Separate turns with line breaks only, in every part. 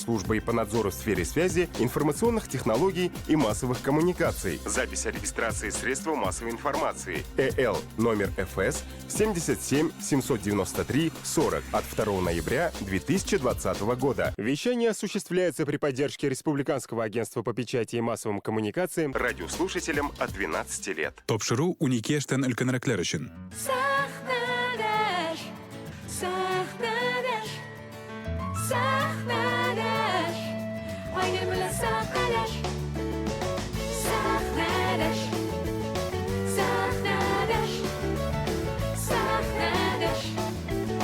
Службой по надзору в сфере связи, информационных технологий и массовых коммуникаций. Запись о регистрации средств массовой информации. ЭЛ номер ФС 77 793 40 от 2 ноября 2020 года. Вещание осуществляется при поддержке Республиканского агентства по печати и массовым коммуникациям радиослушателям от 12 лет.
Тапшыру уникештен өлкөнрәкләр өчен.
Сахнадаш, сахнадаш, сахнадаш, айнем белән сахнадаш, сахнадаш, сахнадаш, сахнадаш,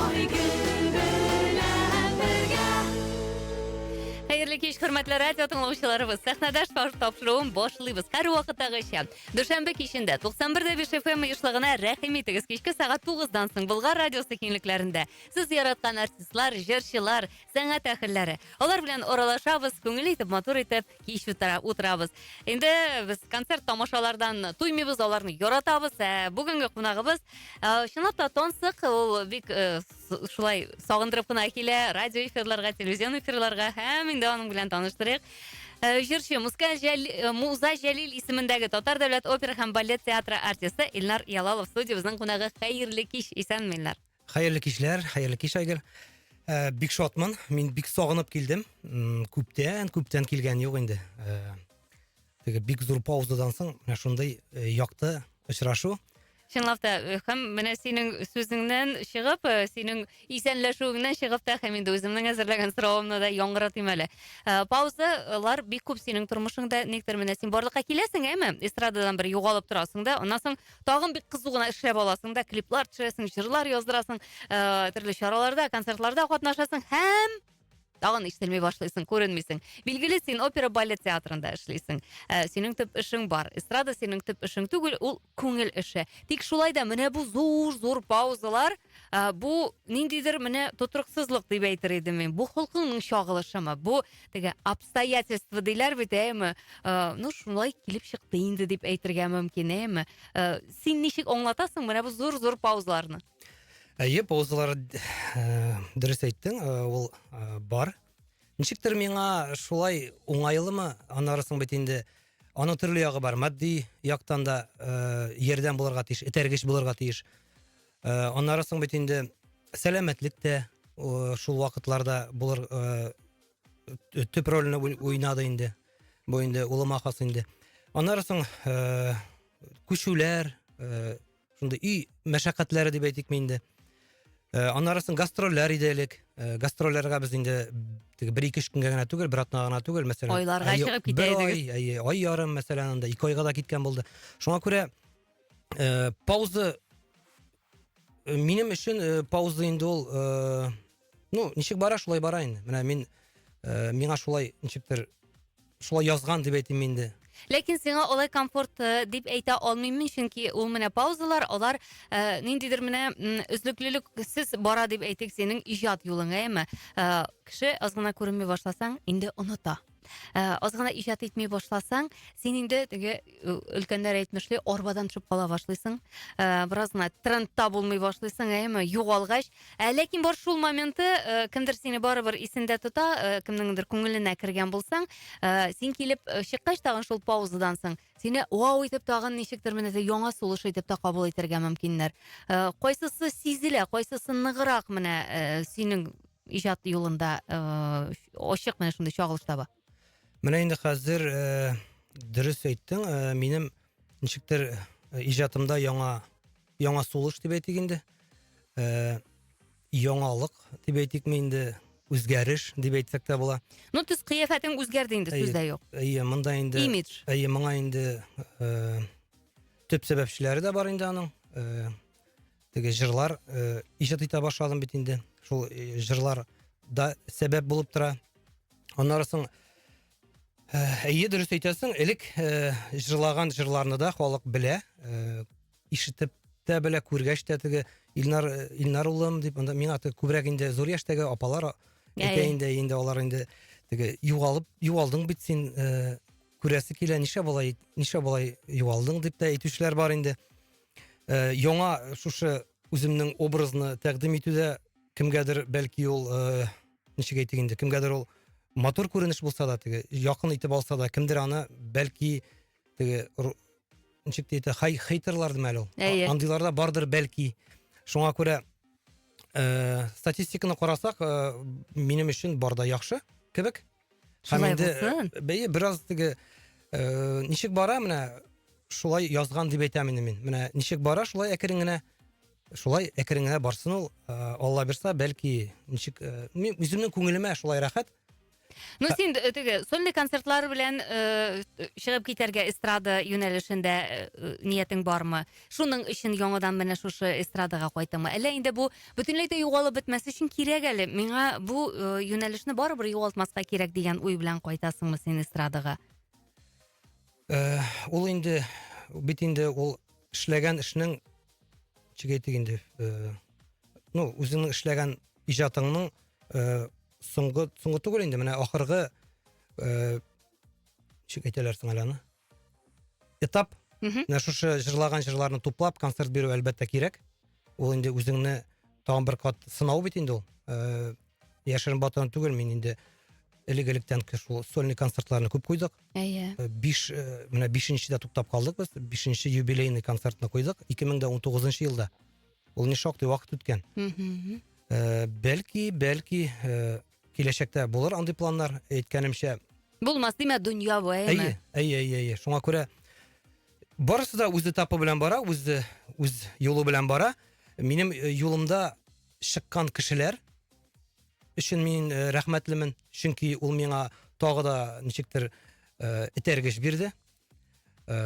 айгөл белән бергә. Хәерле кич, хөрмәтле радио тыңлаучыларыбыз. Сәхнәдә тапшыруын башлыйбыз. Һәр вакыттагыча. Дүшәмбе кичендә 91.5 FM йышлыгына рәхим итегез. Кичке сагат 9-дан соң Болгар радиосы киңлекләрендә сез яраткан артистлар, җырчылар, сәнгать әһелләре. Алар белән аралашабыз, күңел итеп, матур итеп кич утырабыз. Инде без концерт тамашалардан туймыйбыз, аларны яратабыз. Бүгенге кунагыбыз чынлап та тонсык, ул бик шулай сагындырып кына килә радио эфирларга, телевизион эфирларга һәм инде аның белән таныштырыйк. Җырчы Муза Җәлил исемендәге Татар дәүләт опера һәм балет театры артисты Илнар Ялалов студиябызның кунагы. Хәерле кич, исәнме Илнар?
Хәерле кичләр, хәерле кич Айгөл. Бик шатмын, мин бик сагынып килдем. Күптән килгән юк инде. Теге бик зур паузадан соң менә шундай якты очрашу.
Чынлап та, һәм менә синең сүзеңнән чыгып, синең исәнләшүеңнән чыгып та, һәм инде үземнең әзерләгән соравымны да яңгыратыйм әле. Паузалар бик күп синең тормышыңда, никтер менә син барлыкка киләсең, әйме? Эстрададан бер югалып торасың да, аннан соң тагын бик кызу гына эшләп аласың да, клиплар төшерәсең, җырлар яздырасың, төрле чараларда, концертларда катнашасың һәм тагын ишетелмәй башлыйсың, күренмисең. Билгеле, син опера балет театрында эшлисең. Синең төп эшең бар. Эстрада синең төп эшең түгел, ул күңел эше. Тик шулай да менә бу зур паузалар, бу ниндидер менә тотрыксызлык дип әйтер идем мин. Бу холкыңның чагылышымы, бу теге обстоятельства диләр бит, әйме? Ну шулай килеп чыкты инде дип әйтергә мөмкин, әйме? Син ничек аңлатасың менә бу зур паузаларны?
Паузалар дөрес әйттең, ул бар. Ничектер миңа шулай уңайлымы? Анарысың бит инде аның төрле ягы бар. Матди яктан да ярдәм булырга тиеш, этәргеч булырга тиеш. Анарысың бит инде сәламәтлек тә шул вакытларда булыр төп рольне уйнады инде. Бу инде улыма хас инде. Анарысың күчүләр, шунда үй мәшәкатьләре дип әйтик инде. Анарысын гастрольләр иделек. Гастрольләргә без инде 1-2 көнгә генә түгел, бер атна гына түгел, мәсәлән.
Айларга чыгып китә идегез.
Ай ярым мәсәлән, анда 2 айга да киткән булды. Шуңа күрә пауза минем өчен пауза инде ул ничек бара, шулай бара инде. Менә мин миңа шулай ничектер шулай язган дип әйтим инде.
Ләкин сиңа олай комфорт дип әйтә алмыйм, чөнки ул менә паузалар, алар ниндидер менә үзлеклелексез бара дип әйтик синең иҗат юлың, әйме? Кеше аз гына күренми башласаң, инде оныта. Аз гына иҗат итми башласаң, син инде теге өлкәннәр әйтмешли арбадан төшеп кала башлыйсың. Бераз гына трендта булмый башлыйсың, әйме? Югалгач, ләкин бар шул моменты кемдер сине барыбер исендә тота, кемнеңдер күңеленә кергән булсаң, син килеп чыккач тагын шул паузадан соң сине вау итеп тагын ничектер менә яңа сулыш итеп та кабул итәргә мөмкиннәр. Кайсысы сизелә, кайсысы ныгырак менә синең иҗат юлында ачык менә шундый чагылыш таба.
Менә инде хәзер дөрес әйттең, минем ничектер иҗатымда яңа сулыш дип әйтик инде. Яңалык дип әйтик инде, үзгәреш дип әйтсәк тә була.
Ну төс кыяфәтең үзгәрде инде, сүздә юк.
Монда инде
Имидж.
Моңа инде төп сәбәпчеләре дә бар инде аның. Теге җырлар иҗат итә башладым бит инде. Шул җырлар да сәбәп булып тора. Аннарысын дөрес әйтәсең, элек җырлаган җырларны да халык белә, ишетеп тә белә, күргәч тә теге Илнар улым дип, анда миңа күбрәк инде зур яшьтәге апалар әйтә инде алар инде теге югалдың бит син, күрәсе килә, нишлә болай югалдың дип тә әйтүчләр бар инде. Яңа шушы үземнең образны тәкъдим итүдә кемгәдер бәлки ул ничек әйтик инде, кемгәдер ул матур күренеш булса да, теге якын итеп алса да, кемдер аны бәлки теге ничек дейте хейтерлар димәле ул. Андыйларда бардыр бәлки. Шуңа күрә статистиканы карасак, минем өчен барда яхшы кебек. Һәм инде бәе бераз теге ничек бара, менә шулай язган дип әйтәм инде мин. Менә ничек бара, шулай әкрен генә барсын ул. Алла бирсә, бәлки ничек мин үземнең күңелемә шулай рәхәт.
Ну син теге сольный концертлар белән чыгып китәргә эстрада юнәлешендә ниятең бармы? Шуның өчен яңадан менә шушы эстрадага кайтамы? Әллә инде бу бөтенләй дә югалып бетмәс өчен кирәк әле? Миңа бу юнәлешне барыбер югалтмаска кирәк дигән уй белән кайтасыңмы син эстрадага?
Ул инде бит инде ул эшләгән эшнең чигәйтик инде ну үзеңнең эшләгән иҗатыңның соңгы түгел инде, менә ахыргы чигәйтәләр соң әле аны. Этап. Менә шушы җырлаган җырларны туплап концерт бирү әлбәттә кирәк. Ул инде үзеңне тагын бер кат сынау бит инде ул. Яшерен батан түгел, мин инде элек-электән шул сольный концертларны күп куйдык. 5 менә 5-нчедә туктап калдык без. 5-нче юбилейный концертны куйдык 2019 елда. Ул не шактый вакыт үткән. Бәлки киләчәктә булыр андый планнар, әйткәнемчә.
Булмас димә, дөнья бу, әйме?
Әйе. Шуңа күрә барысы да үз этапы белән бара, үз юлы белән бара. Минем юлымда чыккан кешеләр өчен мин рәхмәтлемен, чөнки ул миңа тагы да ничектер этәргеч бирде.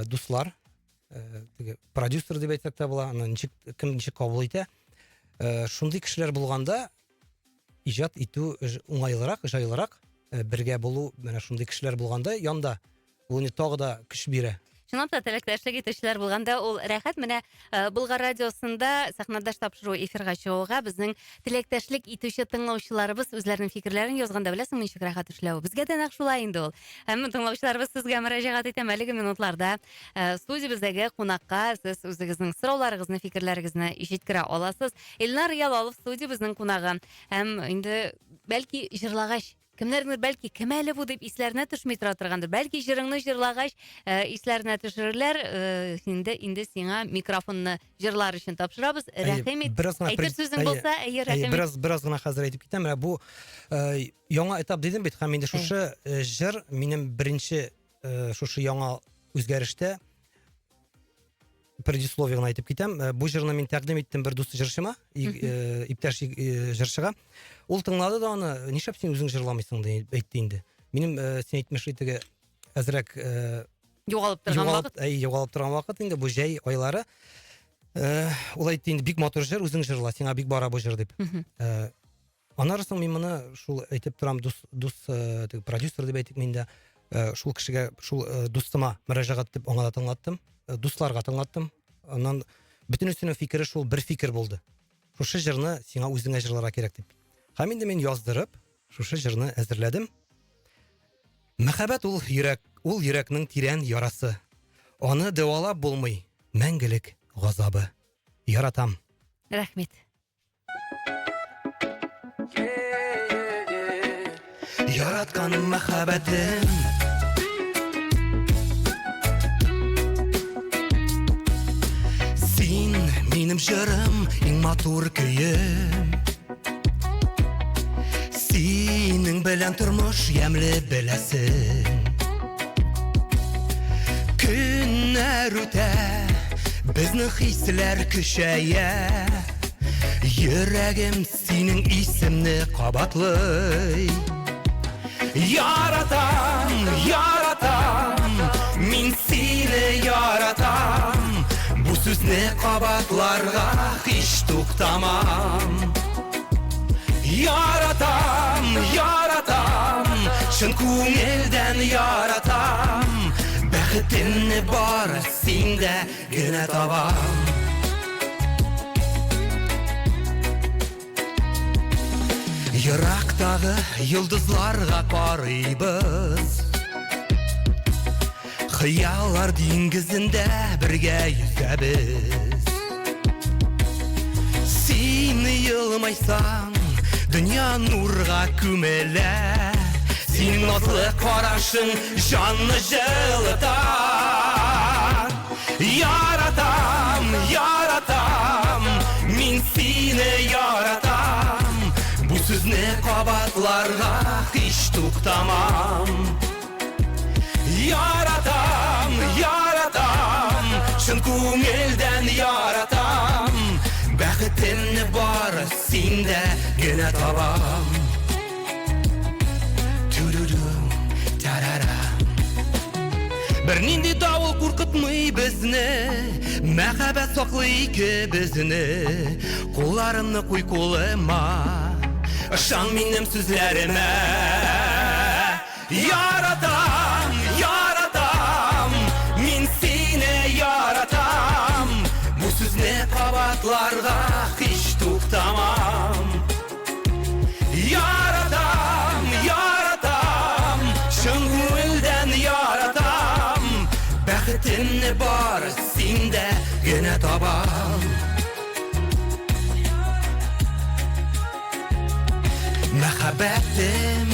Дуслар, теге продюсер дип әйтсәк тә була, аны кем ничек кабул итә. Шундый кешеләр булганда иҗат итү уңайлырак, җайлырак, бергә булу, менә шундый кешеләр булганда янда ул не тагы да көч бирә.
Чынлап та теләктәшлек итүчеләр булганда ул рәхәт. Менә Болгар радиосында сәхнәдәш тапшыру эфирга чыгуга безнең теләктәшлек итүче тыңлаучыларыбыз үзләренең фикерләрен язганда, беләсең, ничек рәхәт эшләү. Безгә дә нәкъ шулай инде ул. Һәм тыңлаучыларыбыз сезгә мөрәҗәгать итә әлеге минутларда. Студиябездәге кунакка сез үзегезнең сорауларыгызны, фикерләрегезне ишеткерә аласыз. Илнар Ялалов студиябезнең кунагы. Һәм инде бәлки җырлагач кемнәрнер бәлки кем әле бу дип исләренә төшми тора торгандыр. Бәлки җырыңны җырлагач исләренә төшерерләр. Инде сиңа микрофонны җырлар өчен тапшырабыз. Рәхим ит. Әйтер сүзең булса, рәхим ит.
Бераз гына хәзер әйтеп китәм. Менә бу яңа этап дидем бит. Һәм инде шушы җыр минем беренче шушы яңа үзгәрештә предисловиягын әйтеп китәм. Бу җырны мин тәкъдим иттем бер дус җырчыма, иптәш җырчыга. Ул тыңлады да аны, нишләп син үзең җырламыйсың дип әйтте инде. Минем син әйтмеш идеге әзрәк
югалып
торган вакыт инде бу җәй айлары. Ул әйтте инде, бик матур җыр, үзең җырла, сиңа бик бара бу җыр дип. Аннан мин моны шул әйтеп торам, дус продюсер дип әйтик миндә. Шул кешегә, шул дустыма мөрәҗәгать итеп аңа да тыңлаттым. Дусларга тыңлаттым. Аннан бөтенесенең фикере шул бер фикер булды. Шушы җырны сиңа үзеңә җырларга кирәк дип. Һәм инде мин яздырып, шушы җырны әзерләдем. Мәхәббәт ул йөрәкнең тирән ярасы. Аны дәвалап булмый, мәңгелек газабы. Яратам.
Рәхмәт.
Яратканым мәхәббәтем. Син минем җырым, иң матур көем. Синең белән тормыш ямьле беләсең. Көннәр үтә, безнең хисләр көчәя. Йөрәгем синең исемне кабатлый. Яратам, мин сине яратам. Бу сүзне кабатларга һич туктамам. Яратам, шын күңелдән яратам. Бәхетемне бары синдә генә табам. Ерактагы йолдызларга карыйбыз. Хыяллар диңгезендә бергә yüzәбез. Син йылмайсаң, дөнья нурга күмелә. Senin nazlı karашın canlı жылытар. Яратам, яратам, min seni яратам. Bu sözne kabatlarga hiç tuktamam. Яратам, яратам, шын көңелден яратам. Бәхетімні бары сенде генә табам. Турурум, тарарам. Bir нинди давыл куркытмый безне, мәхәббәт саклый икебезне. Кулларымны куй кулыма, ышан минем сүзләремә. Яратам, яратам, min seni яратам. Bu сүзне кабатларга hiç tuktamam. Яратам, яратам, шын күңелдән яратам. Бәхетемне бары синдә генә табам. Мәхәббәтем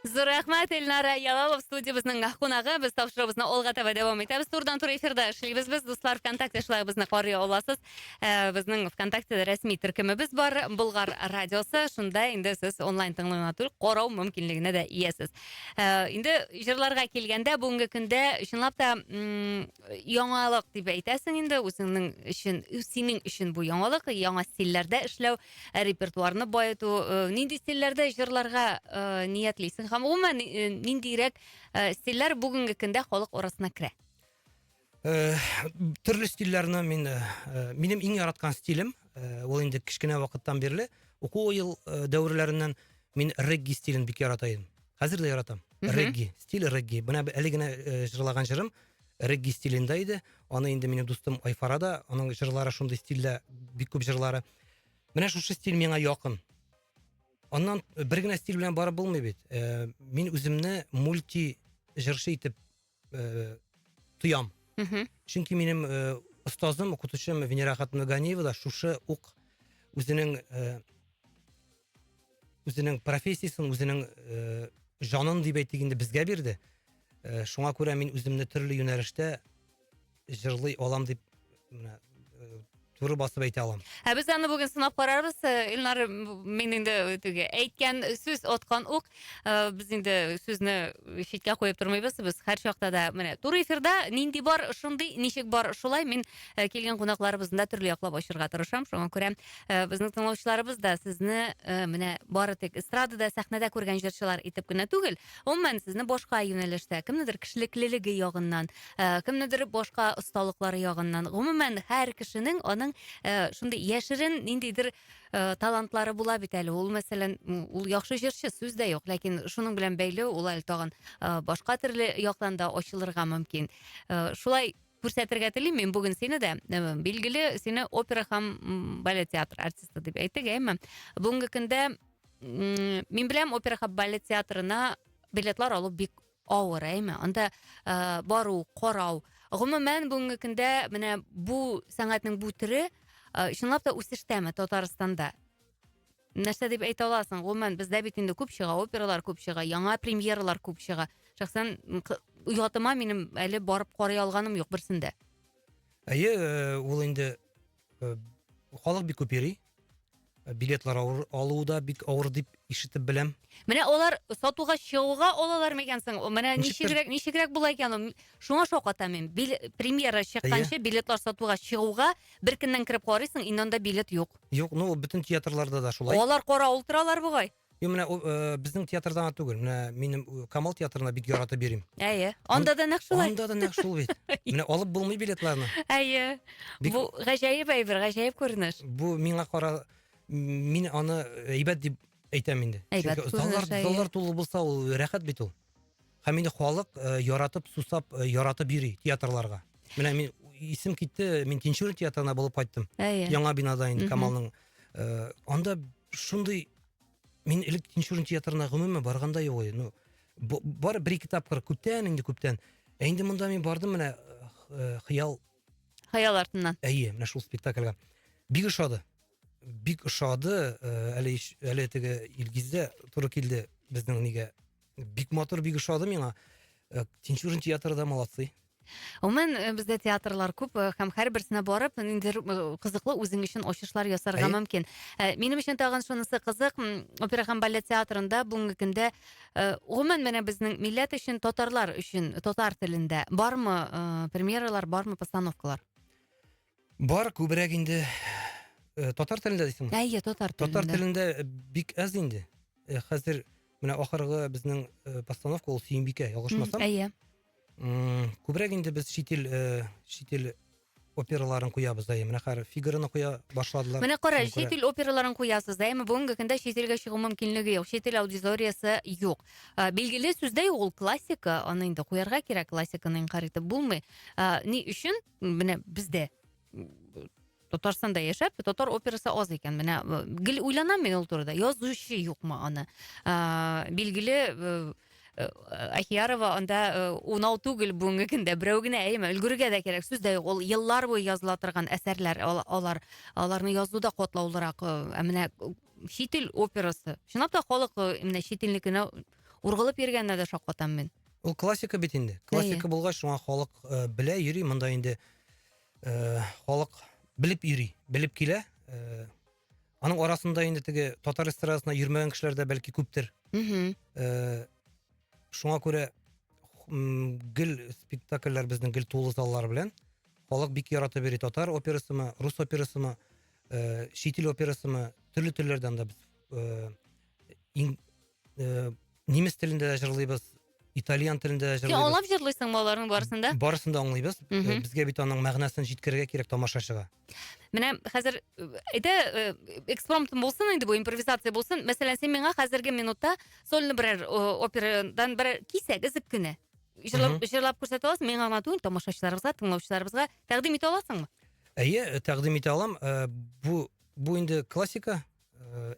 Зур рәхмәт Эльнара Ялалов студиябызның кунагы. Без тапшырыбызны алга-таба дәвам итәбез. Турдан тур эфирдә эшлибез без, дуслар. ВКонтакте шулай безне карый аласыз. Безнең ВКонтакте рәсми төркемебез бар, Болгар радиосы. Шунда инде сез онлайн тыңлауга түгел, карау мөмкинлегенә дә иясез. Инде җырларга килгәндә, бүгенге көндә чынлап та яңалык дип әйтәсең инде, үзеңнең өчен, синең өчен бу яңалык, яңа стильләрдә эшләү, репертуарны байыту. Нинди стильләрдә җырларга ниятлисең? Һәм гомумән ниндирәк стильләр бүгенге көндә халык арасына керә?
Төрле стильләрне минем иң яраткан стилем, ул инде кичкенә вакыттан бирле, уку ел дәврләреннән мин регги стилен бик ярата идем. Хәзер дә яратам. Регги, стиль регги. Менә әле генә җырлаган җырым регги стилендә иде. Аны инде минем дустым Айфара да, аның җырлары шундый стильдә, бик күп җырлары. Менә шушы стиль миңа якын. Аннан бер генә стиль белән барып булмый бит. Мин үземне мульти җырчы итеп тоям. Чөнки минем остазым, укытучым Венера Хатмаганиева да шушы ук үзенең профессиясын, үзенең жанын дип әйтик инде безгә бирде. Шуңа күрә мин үземне төрле юнәлештә җырлый алам дип туры басып әйтә алам.
Без аны бүген сынап карарбыз. Илнар минең дә теге әйткән сүз аткан ук. Без инде сүзне читкә куеп тормыйбыз. Без һәр чакта да менә туры эфирда нинди бар, шундый, ничек бар, шулай мин килгән кунакларыбызны да төрле яклап ачырга тырышам. Шуңа күрә безнең тыңлаучыларыбыз да сезне менә бары тик эстрадада, сәхнәдә күргән җырчылар итеп кенә түгел, гомумән сезне башка юнәлештә, кемнедер кешелеклелеге ягыннан, кемнедер башка осталыклары ягыннан, гомумән һәр кешенең аның шундый яшерен ниндидер талантлары була бит әле. Ул мәсәлән, ул яхшы җырчы, сүз дә юк, ләкин шуның белән бәйле ул әле тагын башка төрле яктан да ачылырга мөмкин. Шулай күрсәтергә телим мин бүген сине дә, билгеле, сине опера һәм балет театры артисты дип әйтик, әйме. Бүгенге көндә мин беләм, опера һәм балет театрына билетлар алу бик авыр, әйме. Анда бару, карау. Гомумән бүгенге көндә менә бу сәнгатьнең бу төре чынлап та үсештәме Татарстанда? Нәрсә дип әйтә аласың? Гомумән бездә бит инде күп чыга, опералар күп чыга, яңа премьералар күп чыга. Шәхсән уятыма минем әле барып карый алганым юк берсендә.
Әйе, ул инде халык бик күп йөри. Билетлар алуда бик авыр дип ишетеп беләм.
Менә алар сатуга чыгуга алалар микән соң? Менә ничегрәк була икән? Шуңа шаката мин. Премьера чыкканчы билетлар сатуга чыгуга бер көннән кирип карыйсың, инде билет юк.
Юк, бөтен театрларда да шулай.
Алар кара ултыралар бугай.
Менә безнең театрдан түгел, менә минем Камал театрына бик яратып йөрим.
Әйе. Анда да нәкъ шулай.
Анда да нәкъ шул бит. Менә алып булмый билетларны.
Әйе. Бу гаҗәеп әйбер, гаҗәеп күренеш.
Бу миңа кара, мин аны әйбәт дип әйтәм инде. Заллар тулы булса, ул рәхәт бит ул. Һәм инде халык яратып, сусап, яратып йөри театрларга. Менә мин исем китте, мен Тинчурин театрына булып кайттым.
Әйе.
Яңа бинада инде
Мгм.
Камалның. Анда шундый мен элек Тинчурин театрына гомумән барганда юк ой. Ну бар бер-ике тапкыр күптән инде күптән. Инде монда мен бардым менә хыял
Хаял артыннан.
әйе, менә шул спектакльгә. Бик ошады. Бик ошады. Әле теге Илгиздә туры килде безнең нигә. Бик матур, бик ошады миңа. Тинчурин театры да молодцы.
Уман бездә театрлар күп һәм һәрберсенә барып, инде кызыклы үзең өчен ачышлар ясарга
Әйе.
мөмкин. Минем өчен тагын шунысы кызык, опера һәм балет театрында бүгенге көндә гомумән менә безнең милләт өчен, татарлар өчен татар телендә бармы премьералар, бармы постановкалар?
Бар күбрәк инде татар телендә дисең.
Әйе, татар
Татар
телендә.
телендә бик аз инде. Хәзер менә ахыргы безнең постановка ул Сөембикә, ялгышмасам.
Әйе.
Күбрәк инде без шител операларын куябыз да. Менә хәзер Фигароны куя башладылар.
Менә кара,
Шуны күрә.
чит ил операларын куясыз, әмма бүгенге көндә чит илгә чыгу мөмкинлеге юк, чит ил аудиториясы юк. Билгеле сүздә ул классика, аны инде куярга кирәк, классиканы инкар итеп булмый. Ни өчен менә бездә Татарстанда яшәп, татар операсы аз икән. Менә гел уйланам мин ул турыда. Язучы юкмы аны? Билгеле Ахиярова анда унау түгел бүгенге көндә берәү генә әйме өлгөргә дә кирәк. Сүз дә юк. Ул еллар буе языла торган әсәрләр, аларны язуда катлаулырак. Менә чит ил операсы. Чынлап та халык менә чит илникенә ургылып йөргәнне дә шаккатам мин.
Ул классика бит инде. Классика булгач, шуңа халык белә йөри, монда инде халык белеп йөри, белеп килә. Аның арасында инде теге татар эстрадасына йөрмәгән кешеләр дә бәлки күптер. Шуңа күрә гел спектакльләр безнең гел тулы заллар белән халык бик яратып йөри. Татар операсымы, рус операсымы, чит ил операсымы, төрле телләрдән да без немец телендә дә җырлыйбыз, итальян телендә дә җырлыйбыз.
Аңлап җырлыйсыңмы аларның барысында?
Барысын да аңлыйбыз. Безгә бит аның мәгънәсен җиткерергә кирәк тамашачыга.
Менә хәзер экспромтым булсын инде, бу импровизация булсын. Мәсәлән, син миңа хәзерге минутта сольны берәр операдан берәр кисәк изеп кенә җырлап күрсәтә аласың. Миңа гына түгел, тамашачыларыбызга, тыңлаучыларыбызга тәкъдим итә аласыңмы?
Әйе, тәкъдим итә алам. Бу инде классика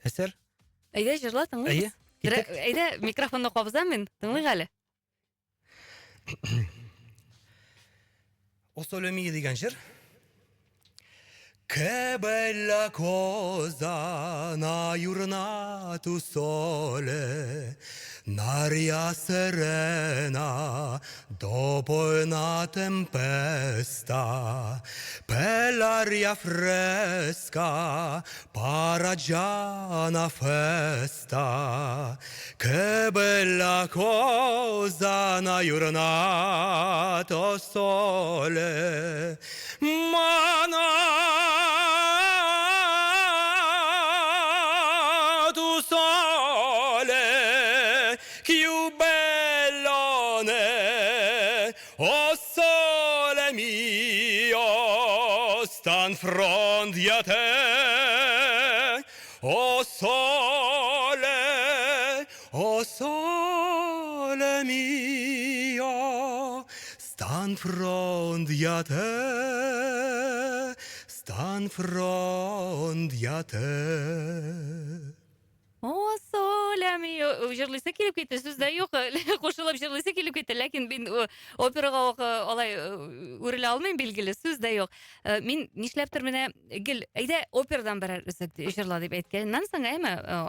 әсәр.
Әйдә җырла, тыңлыйбыз.
Әйе, китек.
Әйдә микрофонны кабызам мин, тыңлыйк әле.
O sole mi dигән җыр. Che bella cosa una giornata sole, un'aria serena dopo una tempesta, per l'aria fresca para già una festa. Che bella cosa una giornata sole, ma tu sole più bellone, o sole mio stan fronte a te, o sole mio stan fronte a te, stan fronte a te.
О, соләми, җырлыйсы килеп китте, сүздә юк, кушылып җырлыйсы килеп китте, ләкин мин операга алай үрелә алмыйм, билгеле, сүздә юк. Мин нишләптер менә гел, әйдә операдан берәр үзек җырла дип әйткәннән соң,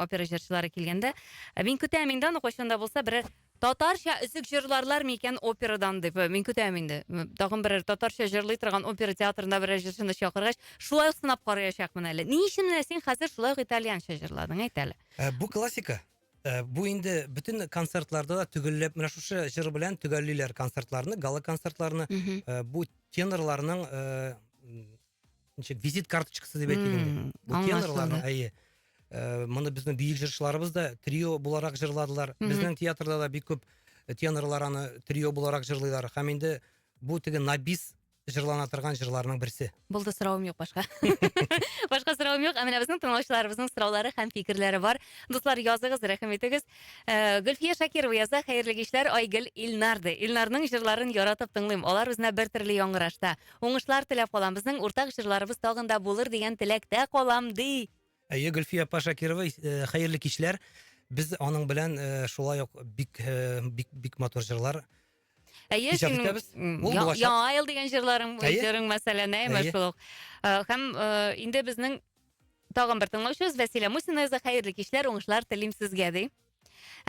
опера җырчылары килгәндә, мин көтәм инде аны кайчанда булса берәр татарча үзек җырларлар микән операдан дип мин көтәм инде. Тагын берәр татарча җырлый торган опера театрында берәр җырчыны чакыргач, шулай сынап караячакмын әле. Ни өчен менә син хәзер шулай итальянча җырладың, әйт әле.
Бу классика. Бу инде бүтән концертларда да төгәлләп менә шушы җыр белән төгәллиләр концертларны, гала концертларны. Бу тенорларның визит карточкасы дип әйтелгән. Бу тенорларның әйе. Моны безнең бийек җырчыларыбыз да трио буларак җырладылар. Безнең театрда да бик күп тенорлар аны трио буларак җырлыйлар. Һәм инде бу теге набис жырлана торган жырларның берсе.
Булды, сорауым юк башка. Башка сорауым юк. Менә безнең тыңлаучыларыбызның сораулары һәм фикерләре бар. Дуслар, языгыз, рәхим итегез. Гөлфия Шакирова яза, хәерле кичләр, Айгөл Илнарды. Илнарның җырларын яратып тыңлыйм. Алар үзенә бер төрле яңгырашта. Уңышлар теләп калам. Безнең уртак җырларыбыз тагын да булыр дигән теләктә калам ди.
Әйе, Гөлфия Шакирова, хәерле кичләр. Без аның белән шулай ук бик матур җырлар
Әйе, яңа ел дигән җырларың мәсәлән, әйме шул. Һәм инде безнең тагын бер тыңлаучыбыз Василия Мусина яза, хәерле кичләр, уңышлар телим сезгә ди.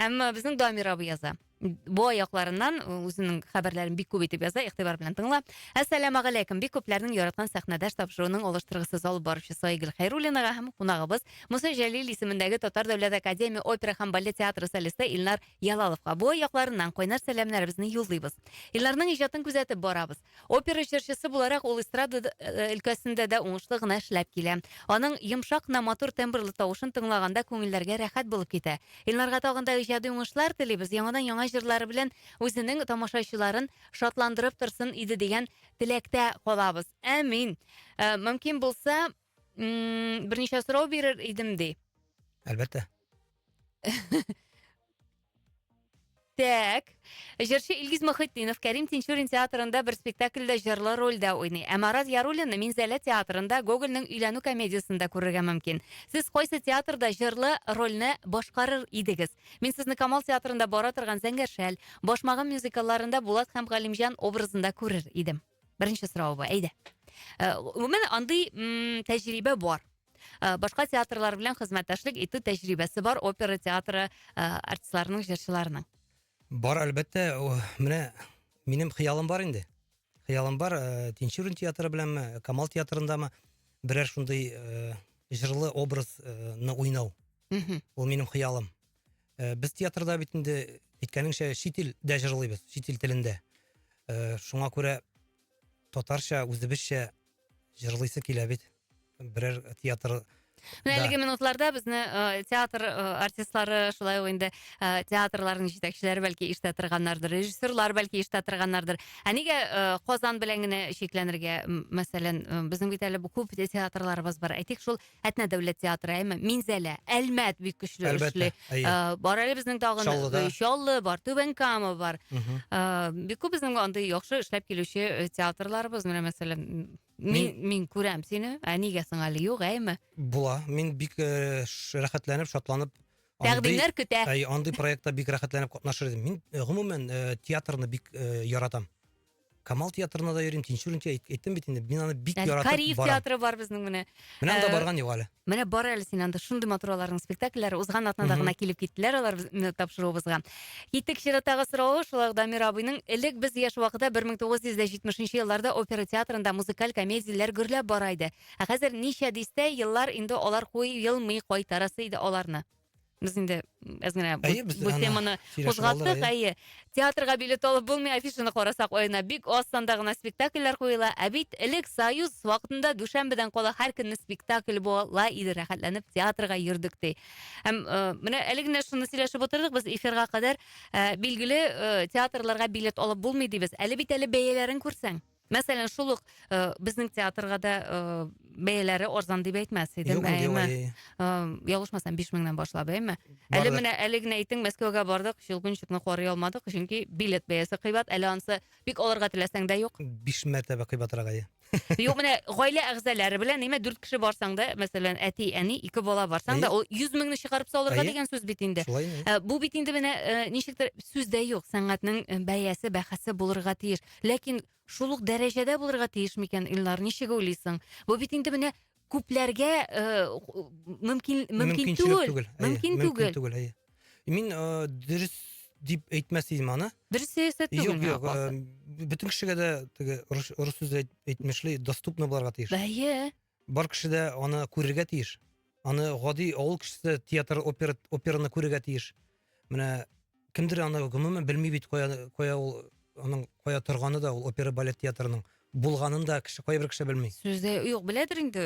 Һәм безнең Дамир абый яза. Бу аякларыннан үзенең хәбәрләрен бик күп итеп яза, игътибар белән тыңла. Ассаламу алейкум. Бик күпләрнең яраткан сәхнәдәш тапшыруның алыштыргысыз алып баручысы Айгөл Хәйруллинага һәм кунагыбыз Муса Җәлил исемендәге Татар дәүләт академия опера һәм балет театры солисты Илнар Ялаловка бу аякларыннан кайнар сәламнәребезне юллыйбыз. Илнарның иҗатын күзәтеп барабыз. Опера җырчысы буларак ул эстрада өлкәсендә дә уңышлы гына эшләп килә. Аның йомшак һәм матур тембрлы тавышын тыңлаганда күңелләргә рәхәт булып китә. Илнарга тагын да иҗади уңышлар телибез. Яңадан җырлары белән үзенең тамашачыларын шатландырып торсын иде дигән теләктә калабыз. Амин. Мөмкин булса, берничә сорау бирер идем ди.
Әлбәттә.
Так. Җырчы Илгиз Мөхитдинов Кәрим Тинчурин театрында бер спектакльдә җырлы рольдә уйный. Марат Яруллинны Минзәлә театрында Гогольнең Өйләнү комедиясында күрергә мөмкин. Сез кайсы театрда җырлы рольне башкарыр идегез? Мин сезне Камал театрында бара торган Зәңгәршәл, Башмагым мюзикалларында Булат һәм Галимҗан образында күрер идем. Беренче сорау бу. Әйдә. Менә андый тәҗрибә бар. Башка театрлар белән хезмәттәшлек итү тәҗрибәсе бар опера театры артистларының, җырчыларының.
Бар, әлбәттә, менә минем хыялым бар инде. Хыялым бар, Тинчурин театры беләнме, Камал театрындамы берәр шундый җырлы образны уйнау. Ул минем хыялым. Без театрда бит инде әйткәнеңчә чит илдә җырлыйбыз, чит ил телендә. Шуңа күрә татарча, үзебезчә җырлыйсы килә бит. Берәр театр
Әлеге минутларда безне театр артистлары шулай инде театрларның җитәкчеләре бәлки ишетә торганнардыр, режиссерлар бәлки ишетә торганнардыр. Нигә Казан белән генә шикләнергә? Мәсәлән, безнең бит әле бу күп театрларыбыз бар. Әйтик шул Әтнә дәүләт театры, әйме, Минзәлә, Әлмәт бик көчле эшли. Бар әле безнең тагын Чаллы бар, Түбән Кама бар. Бик күп безнең андый яхшы эшләп килүче театрларыбыз, менә мәсәлән, Мин күрәм сине, нигә соң әле юк, әйме?
Була, мин бик рәхәтләнеп, шатланып,
тәкъдимнәр көтә.
Андый проектта бик рәхәтләнеп катнашыр идем. Мин гомумән театрны бик яратам. Камал театрына да йөрим, Тинчурин әйттем бит инде, мин аны бик яратып барам.
Кариев театры бар безнең менә.
Менә анда барган юк әле.
Менә бар әле син анда шундый матурларның спектакльләре узган атнада гына килеп киттеләр алар тапшыруыбызга. Киттек чираттагы сорау, шулай Дамир абыйның элек без яшь вакытта 1970 елларда опера театрында музыкаль комедияләр гөрләп бара иде. Хәзер ничә дистә еллар инде алар куелмый кайтарасы иде аларны. Без инде әзгенә бу теманы кузгаттык, әйе. Театрга билет алып булмый, афишаны карасак, ойына бик аз санда гына спектакльләр куела. Ә бит элек Союз вакытында дүшәмбедән кала һәр көнне спектакль була иде, рәхәтләнеп театрга йөрдек ди. Һәм менә әле генә шуны сөйләшеп утырдык, без эфирга кадәр билгеле театрларга билет алып булмый дибез. Әле бит әле бәяләрен күрсәң. Мәсәлән, шул ук безнең театрга да бәяләре арзан дип әйтмәс идем, әйме. Ялгышмасам 5000 башлап, әйме. Әле менә әле генә әйтең, Мәскәүгә бардык, Щелкунчикны карый алмадык, чөнки билет бәясе кыйбат, әле ансы бик алырга теләсәң дә юк.
5 мәртәбә кыйбатрак әйе.
Юк, менә гаилә әгъзалары белән, әйме, 4 кеше барсаң да, мәсәлән, әти, әни, 2 бала барсаң да, ул 100,000 чыгарып салырга дигән сүз бит инде. Бу бит инде менә ничектер сүздә юк, сәнгатьнең бәясе, бәһасе булырга тиеш. Ләкин шул ук дәрәҗәдә булырга тиеш микән, Илнар, ничек уйлыйсың? Бу бит инде менә күпләргә мөмкин түгел. Мөмкин түгел.
Мин дөрес дип әйтмәс идем аны.
Дөрес түгел.
Юк, бөтен кешегә дә теге рус сүзе әйтмешли доступны булырга тиеш.
Бәйе.
Бар кеше дә аны күрергә тиеш. Аны гади авыл кешесе театр, операны күрергә тиеш. Менә кемдер аны гомумән белми бит, кая ул аның кая торганы да, ул опера балет театрының. булганын да кайбер кеше белми.
Сүздә юк, беләдер инде.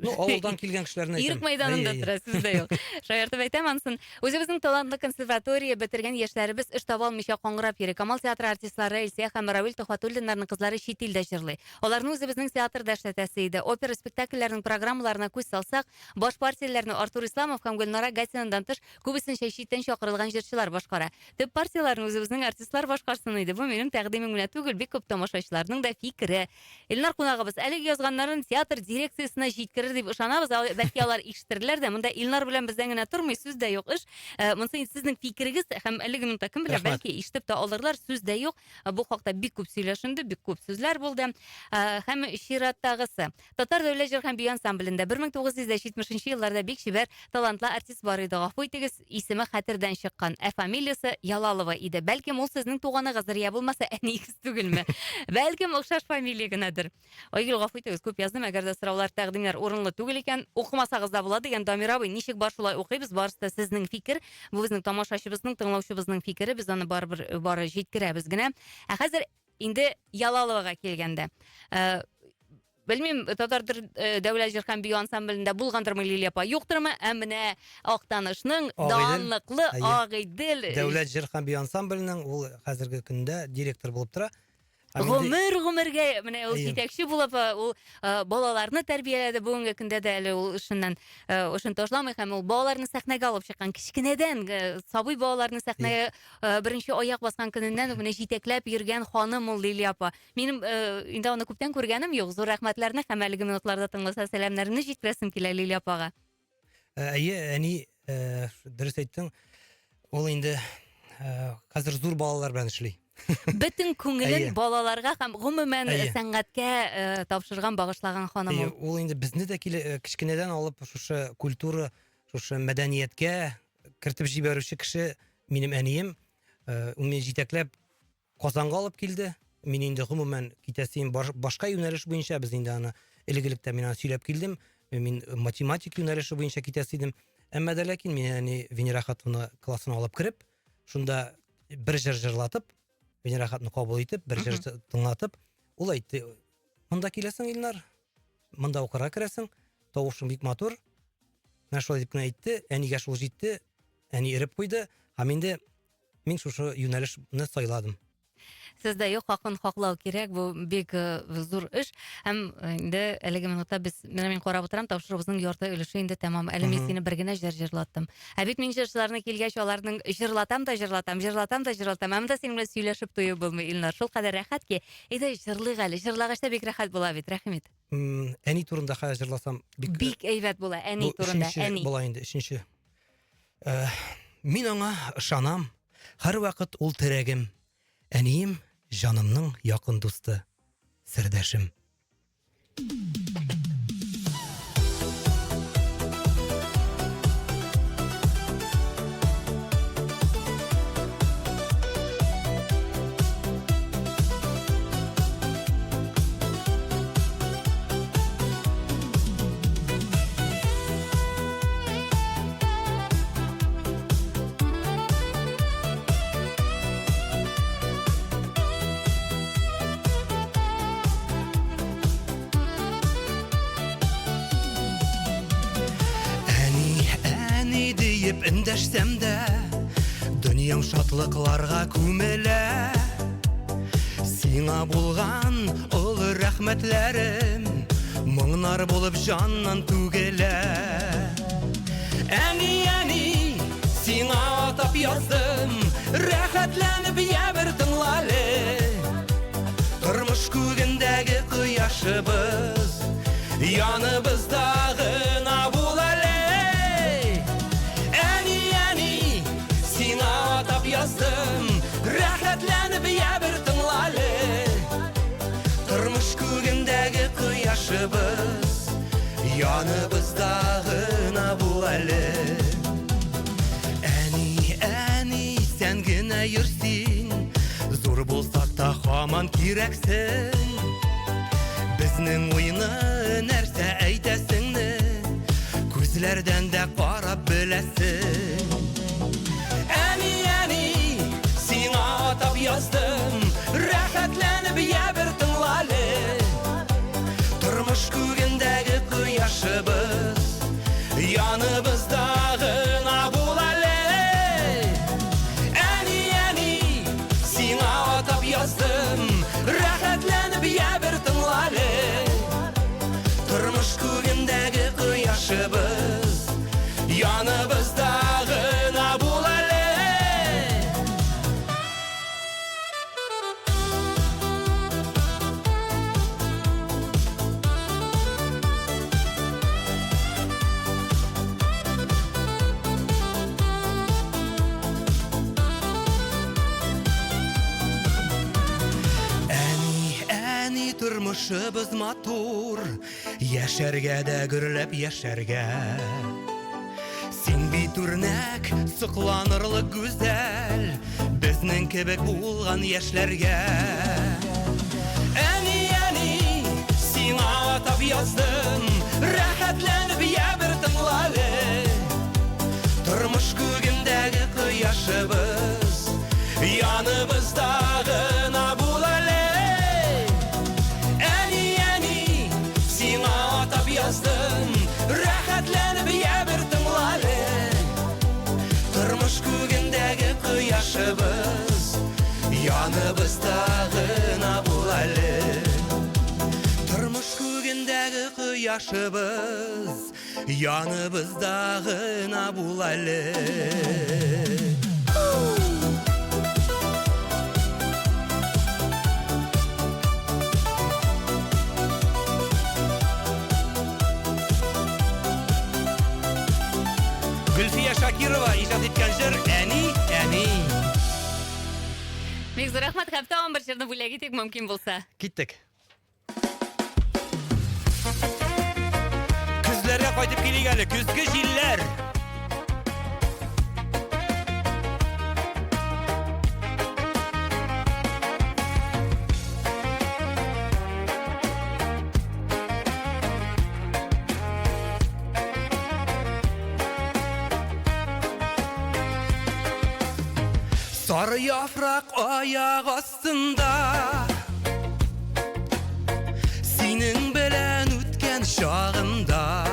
Ну, авылдан килгән кешеләрне әйтәм.
Ирек мәйданында тора, сүздә юк. Шаяртып әйтәм ансын. Үзебезнең талантлы консерватория бетергән яшьләребез эш таба алмыйча каңгырап йөри. Камал театры артистлары Илсия һәм Равил Тохватуллиннарның кызлары чит илдә җырлый. Аларны үзебезнең театрда эшләтәсе иде. Опера спектакльләренең программаларына күз салсак, баш партияләрне Артур Исламов һәм Гөлнара Гатинандан тыш күбесенчә читтән чакырылган җырчылар башкара. Төп партияләрне үзебезнең артистлар башкарсын иде. Бу минем тәкъдимем генә түгел, бик күп тамашачыларның да фикере. Илнар кунагыбыз әлеге язганнарын театр дирекциясенә җиткерер дип ышанабыз. Бәлки алар ишетерләр дә. Монда Илнар белән бездән генә тормый, сүз дә юк. Монсы сезнең фикерегез һәм әлеге минутта кем белә, бәлки ишетеп тә алдырлар, сүз дә юк. Бу хакта бик күп сөйләшенде, бик күп сүзләр булды. Һәм чираттагысы. Татар дәүләт җыр һәм бию ансамблендә 1970 елларда бик чибәр, талантлы артист бар иде. Гафу итегез, исеме хәтердән чыккан. Фамилиясе Ялалова иде. Бәлки ул сезнең туганыгыздыр, я булмаса әниегез түгелме? Бәлки охшаш фамилия генәдер. Айгөл, гафу итегез, күп яздым, әгәр дә сораулар, тәкъдимнәр урынлы түгел икән, укымасагыз да була дигән Дамир абый, ничек бар шулай укыйбыз, барысы да сезнең фикер, бу безнең тамашачыбызның, тыңлаучыбызның фикере, без аны бары җиткерәбез генә. Хәзер инде Ялаловага килгәндә, белмим, Татар дәүләт җыр һәм бию ансамблендә булгандырмы Лилия апа, юктырмы? Менә Актанышның данлыклы Агыйдел
Дәүләт җыр һәм бию ансамбленең ул хәзерге көндә директор булып тора.
Гомергә менә ул җитәкче булып, ул балаларны тәрбияләде. Бүгенге көндә дә әле ул эшеннән ташламый һәм ул балаларны сәхнәгә алып чыккан. Кичкенәдән сабый балаларны сәхнәгә беренче аяк баскан көненнән менә җитәкләп йөргән ханым ул Лилия апа. Минем инде аны күптән күргәнем юк. Зур рәхмәтләрне һәм әлеге минутларда тыңласа сәламнәрне җиткерәсем килә Лилия апага.
Әни, дөрес әйттең. Ул инде хәзер зур балалар белән эшли.
Бөтен күңелен балаларга һәм гомумән сәнгатькә тапшырган, багышлаган ханым ул.
Ул инде безне дә кичкенәдән алып шушы культура, шушы мәдәнияткә кертеп җибәрүче кеше минем әнием. Ул мине җитәкләп Казанга алып килде. Мин инде гомумән китәсем башка юнәлеш буенча, без инде аны элегелектә мин сөйләп килдем. Мин математик юнәлеше буенча китәсе идем. Әмма дә ләкин мин әни Венера хатыны классына алып кирип, шунда бер җыр җырлатып, Венера хатны кабул итеп, бер җыр тыңлатып, ул әйтте: "Монда киләсең, Илнар, монда укырга керәсең, тавышың бик матур." Менә шулай дип кенә әйтте, әнигә шул җитте, әни иреп куйды, һәм инде мин шушы юнәлешне сайладым.
Сездә юк, хакын хаклау кирәк, бу бик зур эш. Һәм инде әлеге минутта мин карап утырам, тапшырыбызның ярты өлеше инде тәмам. Әле мин сине бер генә җыр җырлаттым. Бит мин җырчыларны килгәч, аларның җырлатам да җырлатам. Монда синең белән сөйләшеп тую булмый, Илнар. Шул кадәр рәхәт ки, әйдә җырлыйк әле. Җырлагачта бик рәхәт була бит. Рәхмәт.
Әни турында хәзер җырласам
бик әйбәт була. Әни турында, әни.
Була инде, өченче. Мин аңа ышанам, һәр вакыт ул терәгем. Әнием, жанымның якын дусты, сердәшем. Эндәшсәм дә, дөньям шатлыкларга күмелә. Сиңа булган ул рәхмәтләрем моңнар булып җаннан түгелә. Әни, сиңа атап яздым, рәхәтләнеп ябыр тыңлалы. Тормыш күгендәге кояшыбыз, яныбызда гына бул әле. Яздым, рәхәтләнеп ябыр тыңлалы. Тормыш күгендәге кояшыбыз, яныбызда гына бул әле. Әни, сән генә йөрсин, зур булсак та һаман кирәксең. Безнең уйны нәрсә әйтәсеңне, күзләрдән дә карап беләсең. Сиңа атап яздым, рәхәтләнеп ябыр тыңлалы. Turmuş kugindagi quyoshimiz yonimizdagina bo'lali. Әни turmushimiz motor, yasharga da gurlab yasharga. Sen biturnak, sıqlanırlıq güzel, bizning kebek bo'lgan yoshlarga. Әни, sina atab yazdım, rahatlanib bir tinglalı. Turmush kugindagi quyoshimiz yonimizdagina bo'lali. Әни, sina atab yazdım, rahatlanib bir tinglalı. Turmush kugindagi quyoshimiz yonimizdagina bo'lali. Turmush kugindagi quyoshimiz yonimizdagina bo'lali. Gülfiya Shakirova ijod etgan jir Әни.
Mekzur rahmat, hafta 11 bo'lak etik mumkin bo'lsa.
Ketdik. Kuzlarga qaytib kelaygali, kuzgi jillar. Sarı yaprak ayak astında, senin bilen ötken şağında.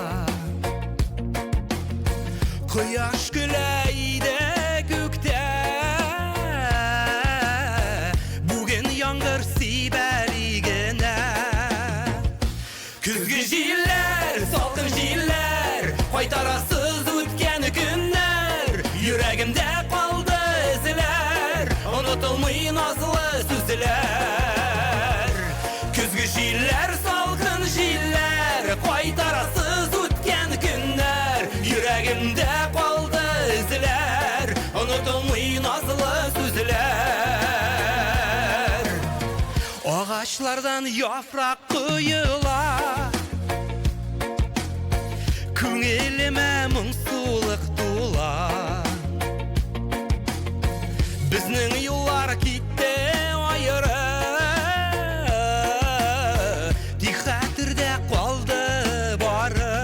Quyosh gülaydi gökte, bugün yağmur sibeligine. Kuzgi jillar, salqin jillar, qaytarasiz ötken günler. Yüreğimde qaldi izler, unutulmay nazlı sözler. Kuzgi jillar, salqin jillar, qaytarasiz ötken günler. Yüreğimde qaldi izler, unutulmay nazlı sözler. Ağaçlardan yaprak quyular, ko'ngilime muңсулык tular. Bizning yo'llar ketdi ayrı, tik xatirda qoldi bari.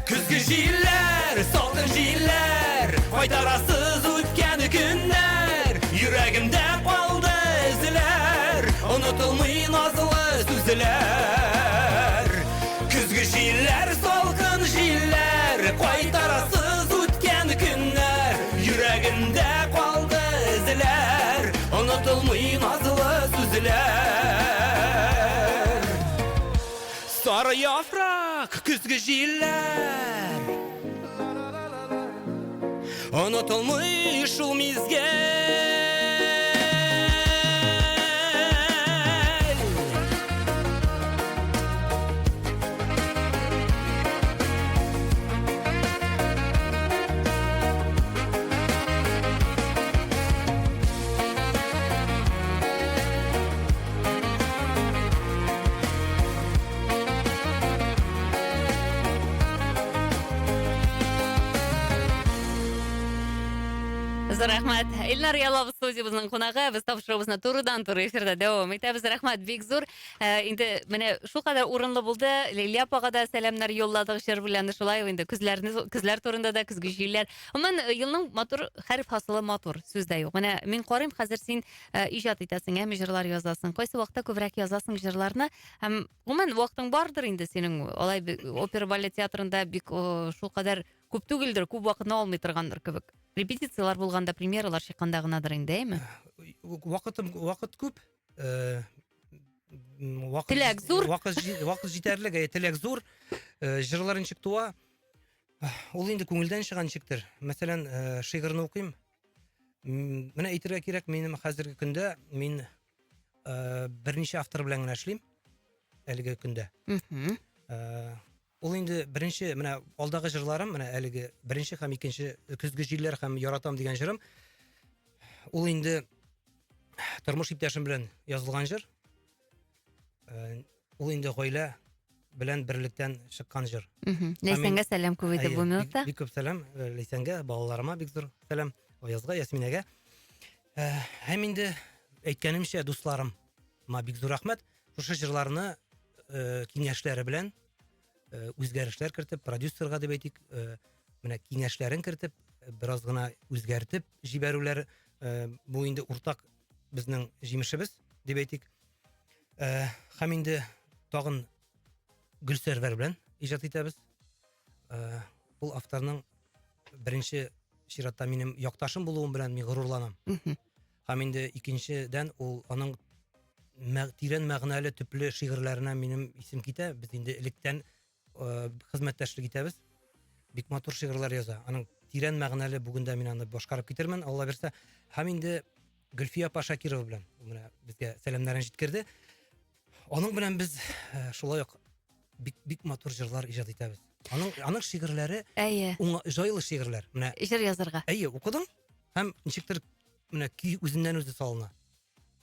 Kuzgi jillar, salqin jillar, qaytarasiz o'tgan kunlar. Yüreğimde qaldi izler, unutulmay nazlı sözler. Kuzgi jillar, salqin jillar, qaytarasiz o'tgan kunlar. Yüreğimde qaldi izler, unutulmay nazlı sözler. Sarı yaprak, kuzgi jillar, unutulmay şul mizgel.
Рәхмәт. Илнар Ялабыз студиябызның кунагы, без тапшырыбызны турыдан-туры эфирдә дәвам итәбез. Рәхмәт бик зур. Инде менә шулкадәр урынлы булды. Лилия апага да сәламнар юлладык җыр белән шулай инде күзләр турында да көзге җилләр. Уман елның матур хәреф хасылы матур сүз дә юк. Менә мин карыйм хәзер син иҗат итәсең, җырлар язасың. Кайсы вакытта күбрәк язасың җырларны? Һәм уман вакытың бардыр инде синең алай опера балет театрында бик шулкадәр күп түгелдер, күп вакытны алмый торгандыр кебек. Репетициялар булганда, премьералар чыкканда гынадыр инде, әйме?
Вакыт күп.
Теләк зур.
Вакыт җитәрлек, теләк зур. Җырлар ничек туа? Ул инде күңелдән чыган ничектер. Мәсәлән, шигырьне укыйм. Менә әйтергә кирәк, минем хәзерге көндә мин берничә автор белән генә эшлим. Әлеге көндә. Ул инде беренче менә алдагы җырларым, менә әлеге беренче һәм икенче көзге җилләр һәм яратам дигән җырым. Ул инде тормыш иптәшем белән язылган җыр. Ул инде гаилә белән берлектән чыккан җыр.
Ләйсәнгә сәлам күп итеп бу минутта.
Бик күп сәлам Ләйсәнгә, балаларыма бик зур сәлам. Аязга, Ясминәгә. Һәм инде әйткәнемчә дусларыма бик зур рәхмәт. Шушы җырларны киңәшләре белән үзгәрешләр кертеп, продюсерга дип әйтик, менә киңәшләрен кертеп, бераз гына үзгәртеп җибәрүләр, бу инде уртак безнең җимешебез дип әйтик. Һәм инде тагын Гөлсәрвәр белән иҗат итәбез. Ул авторның беренче чиратта минем якташым булуым белән мин горурланам. Һәм инде икенчедән ул аның тирән мәгънәле төпле шигырьләренә минем исем китә. Без инде электән хезмәттәшлек итәбез. Бик матур шигырьләр яза. Аның тирән мәгънәле бүген дә мин аны башкарып китермен, Алла берсә. Һәм инде Гөлфия апа Шакирова белән менә безгә сәламнарын җиткерде. Аның белән без шулай ук бик матур җырлар иҗат итәбез. Аның шигырьләре җайлы шигырьләр. Менә
җыр язарга.
Укыдым һәм ничектер менә көй үзеннән үзе салына.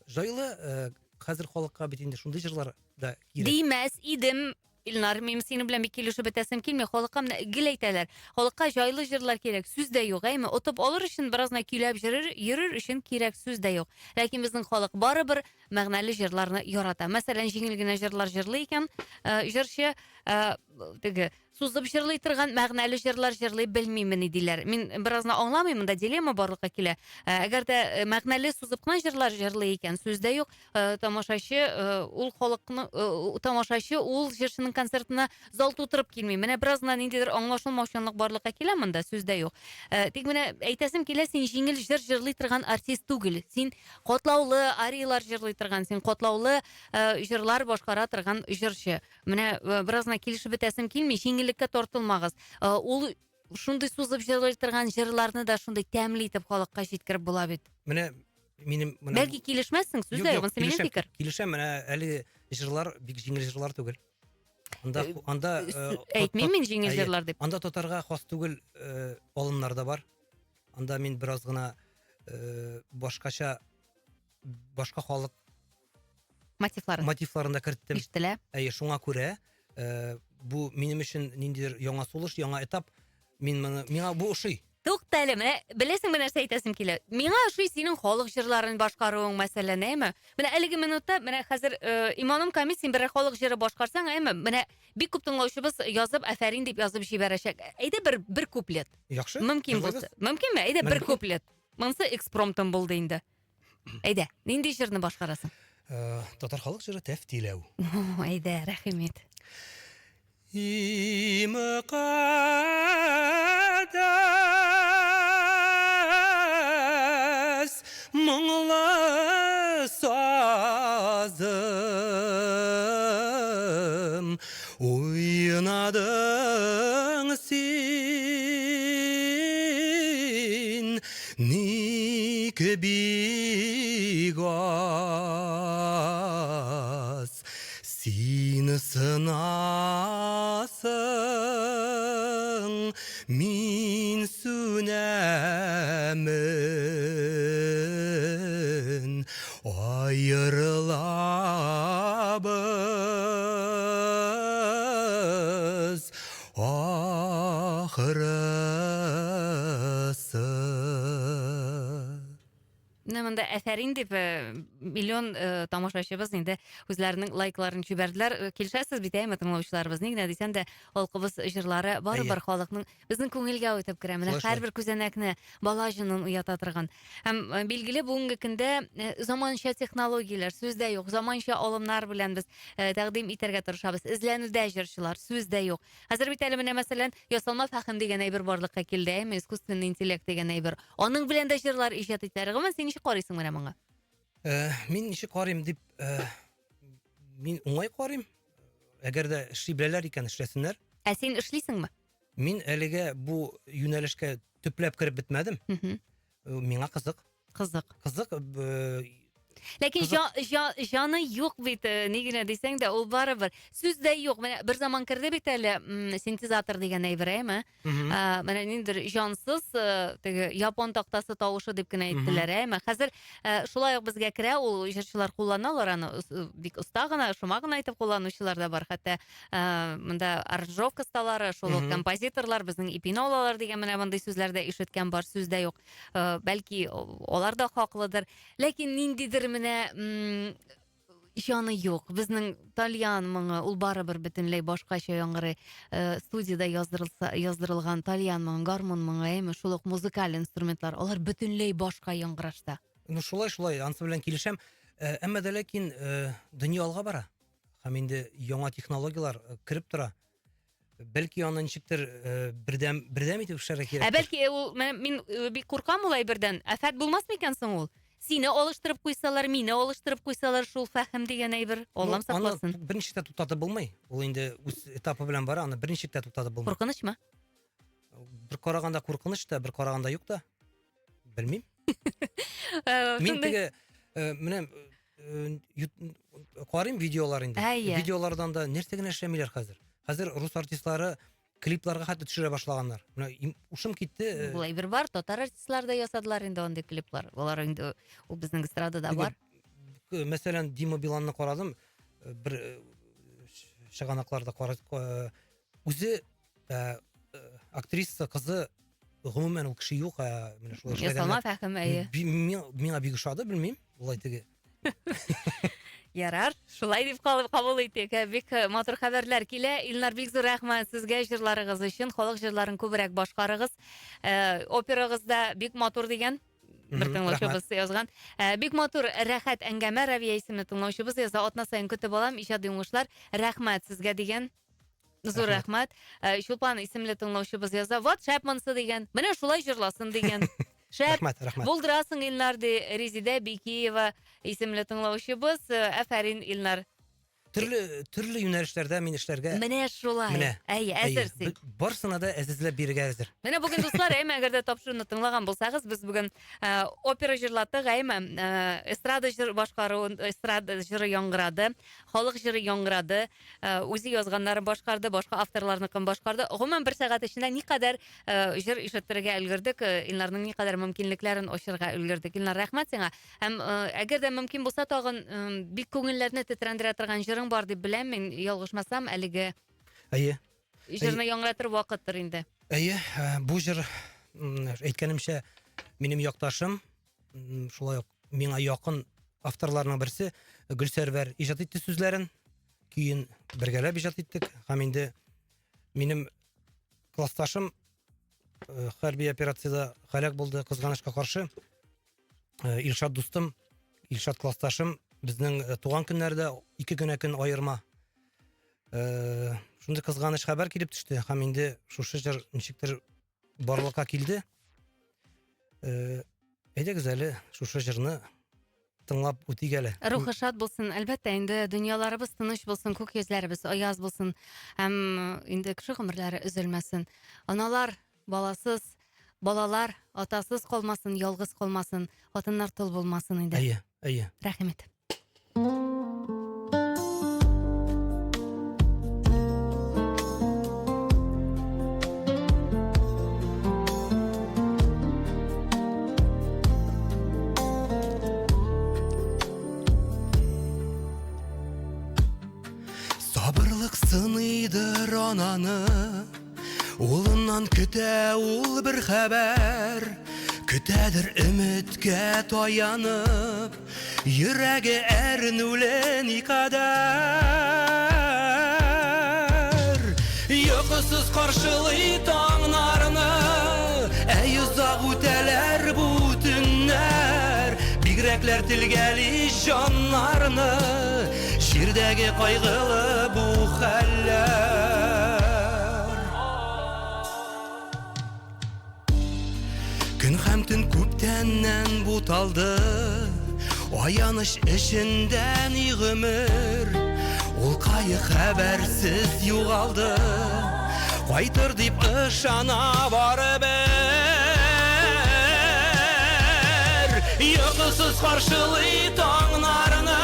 Җайлы хәзер халыкка бит инде шундый җырлар да кирәк.
Димәс идем Илнар, мин синең белән бик килешеп бетәсем килми. Халыкка менә гел әйтәләр. Халыкка җайлы җырлар кирәк, сүз дә юк, әйме? Отып алыр өчен беразна көйләп йөрер өчен кирәк сүз дә юк. Ләкин безнең халык барыбер мәгънәле җырларны ярата. Мәсәлән, җиңел генә җырлар җырлый икән, җырчы теге сузып җырлый торган мәгънәле җырлар җырлый белмимен диләр. Мин беразна аңламыйм, монда дилемма барлыкка килә. Әгәр дә мәгънәле сузып кына җырлар җырлый икән, сүз дә юк, тамашачы ул халыкны тамашачы ул җырчының концертына зал тутырып килми. Менә беразна ниндидер аңлашылмаучанлык барлыкка килә монда, сүз дә юк. Тик менә әйтәсем килә, син җиңел җыр җырлый торган артист түгел. Син катлаулы ариялар җырлый торган, син катлаулы җырлар башкара торган җырчы. Менә беразна килешеп бетәсем килми, җиңеллеккә тартылмагыз. Ул шундый сузып җырлый торган җырларны да шундый тәмле итеп халыкка җиткереп була бит.
Менә минем
Бәлки килешмәссең, сүз дә юк, монысы минем фикер.
Килешәм, менә әле җырлар бик җиңел җырлар түгел. Анда
әйтмим мин җиңел җырлар дип.
Анда татарга хас түгел алымнар да бар. Анда мин бераз гына башка халык мотивларында керттем.
Иштелә.
Шуңа күрә бу минем өчен ниндидер яңа сулыш, яңа этап. Миңа бу ошый.
Туктале, менә беләсең менә нәрсә әйтәсем килә. Миңа ошый синең халык җырларын башкаруың мәсәлән, әйме? Менә әлеге минутта, менә хәзер Иманым Камил син бер халык җыры башкарсаң, әйме? Менә бик күп тыңлаучыбыз язып, афәрин дип язып җибәрәчәк. Әйдә бер куплет.
Яхшы?
Мөмкин булса. Мөмкинме? Әйдә бер куплет. Монысы экспромтом булды инде. Әйдә, нинди җырны башкарасың?
Татар халык җыры Тәфтиләү.
Әйдә, рәхимет.
Имыкадас моңлы сазым уйнадың син ник бик аз син сынасың мин сүнәмен айырылабыз ахырысы
менә монда әфәрин дип миллион тамашачыбыз инде үзләренең лайкларын җибәрделәр. Килешәсез бит әйме тыңлаучыларыбыз, нигә дисәң дә халкыбыз җырлары барыбер халыкның безнең күңелгә үтеп керә. Менә һәрбер күзәнәкне бала җынын уята торган. Һәм билгеле бүгенге көндә заманча технологияләр сүздә юк, заманча алымнар белән без тәкъдим итәргә тырышабыз. Эзләнүдә җырчылар сүздә юк. Хәзер бит әле менә мәсәлән ясалма фәһем дигән әйбер барлыкка килде, әйме искусственный интеллект дигән әйбер. Аның белән дә җырлар иҗат итәләр. Гомумән син ничек карыйсың менә моңа?
Мин ничек карыйм дип, мин уңай карыйм. Әгәр дә эшли беләләр икән эшләсеннәр.
Ә син эшлисеңме?
Мин әлегә бу юнәлешкә төпләп киреп бетмәдем. Миңа кызык. Кызык.
Ләкин җаны юк бит, нигенә дисәң дә, ул барыбер. Сүздә юк. Менә бер заман керде бит әле синтезатор дигән әйбер, әйме? Менә ниндер җансыз, теге япон тактасы тавышы дип кенә әйттеләр, әйме? Хәзер шулай ук безгә керә, ул җырчылар кулланалар аны, бик оста гына, шома гына әйтеп кулланучылар да бар. Хәтта монда аранжировка сталары, шул ук композиторлар безнең ипине алалар дигән менә мондый сүзләрдә ишеткән бар, сүздә юк. Бәлки алар да хаклыдыр. Ләкин ниндидер менә җаны юк. Безнең Тальян моңы ул барыбер бөтенләй башкача яңгырый. Студияда яздырылган Тальян моңы, гармон моңы, әйме, шул ук музыкаль инструментлар, алар бөтенләй башка яңгырашта.
Ну шулай, ансы белән килешәм. Әмма дә ләкин дөнья алга бара. Һәм инде яңа технологиялар кирип тора. Бәлки аны ничектер бердәм итеп эшләргә кирәк.
Бәлки ул мин бик куркам ул әйбердән. Афәт булмас микән соң ул? Сине алыштырып куйсалар, мине алыштырып куйсалар, шул фәһем дигән әйбер, Аллам сакласын.
Аны берничә тутатып булмый. Ул инде үз этапы белән бара, аны берничә тутатып булмый.
Куркынычмы?
Бер караганда куркыныч та, бер караганда юк та. Белмим. Мин теге менә карыйм видеолар инде. Видеолардан да нәрсә генә эшләмиләр хәзер. Хәзер рус артистлары клипларга хәтта төшерә башлаганнар. Менә ушым китте.
Булай бер бар, татар артистлары да ясадылар инде андый клиплар. Алар инде ул безнең эстрадада бар.
Мәсәлән, Дима Биланны карадым, бер шаганакларда карадым. Үзе актриса кызы гомумән ул кеше юк, менә шулай эшләгән.
Ясалма фәһем, әйе.
Миңа бик ошады, белмим. Улай теге.
Ярар, шулай дип кабул итик. Бик матур хәбәрләр килә. Илнар, бик зур рәхмәт сезгә җырларыгыз өчен. Халык җырларын күбрәк башкарыгыз. Операгызда бик матур дигән бер тыңлаучыбыз язган. Бик матур, рәхәт әңгәмә, Рәвия исемле тыңлаучыбыз яза. Атна саен көтеп алам, иҗади уңышлар. Рәхмәт сезгә дигән. Зур рәхмәт. Шулпан исемле тыңлаучыбыз яза. Вот шәпмансы дигән. Менә шулай җырласын дигән. Рәхмәт. Булдырасың, Илнар, ди Резидә Бикиева исемле тыңлаучыбыз. Афәрин, Илнар. Төрле юнәлешләрдә мин эшләргә. Менә шулай. Әйе, әзерсез.
Барсына да әзерләп бирергә әзер.
Менә бүген дуслар, әгәр дә тапшыруны тыңлаган булсагыз, без бүген опера җырлаттык, эстрада җыр башкару, эстрада җыры яңгырады, халык җыры яңгырады, үзе язганнары башкарды, башка авторларныкын башкарды. Гомумән бер сәгать эчендә никадәр җыр ишеттерергә өлгердек, Илнарның никадәр мөмкинлекләрен ачырга өлгердек. Илнар, рәхмәт сиңа. Һәм әгәр дә мөмкин булса, тагын бик күңелләрне тетрәндерә торган бар дип беләм, мин ялгышмасам, әлеге җырны яңгыратыр вакыттыр инде.
Әйе, бу җыр әйткәнемчә минем якташым, шулай ук миңа якын авторларның берсе Гөлсәрвәр иҗат итте сүзләрен, көен бергәләп иҗат иттек. Һәм инде минем классташым хәрби операциядә һәлак булды, кызганычка каршы. Илшат дустым, Илшат классташым безнең туган көннәрдә 2 көн аерма. Шундый кызганыч хәбәр килеп төште. Һәм инде шушы җыр ничектер барлыкка килде. Әйдәгез әле шушы җырны тыңлап үтик әле.
Рухы шат булсын. Әлбәттә, инде дөньяларыбыз тыныч булсын, күк йөзләребез аяз булсын. Һәм инде кеше гомерләре өзелмәсен. Аналар баласыз, балалар атасыз калмасын, ялгыз калмасын, хатыннар тол булмасын инде.
Әйе.
Рәхмәт.
Сабырлык сыныйдыр ананы, улыннан көтә ул бер хәбәр. Күтәдер үміткә таянып, йөрәге әрнуле никадәр. Йокысыз каршылый таңнарны, әй ұзақ үтәләр бу төннәр. Бигрәкләр телгәли җаннарны, җирдәге кайгылы бу хәлләр. Күн һәм төн күптәннән буталды, аяныш эчендә ни гомер. Ул кайы хәбәрсез югалды, кайтыр дип ышана барыбер. Йокысыз каршылый таңнарны,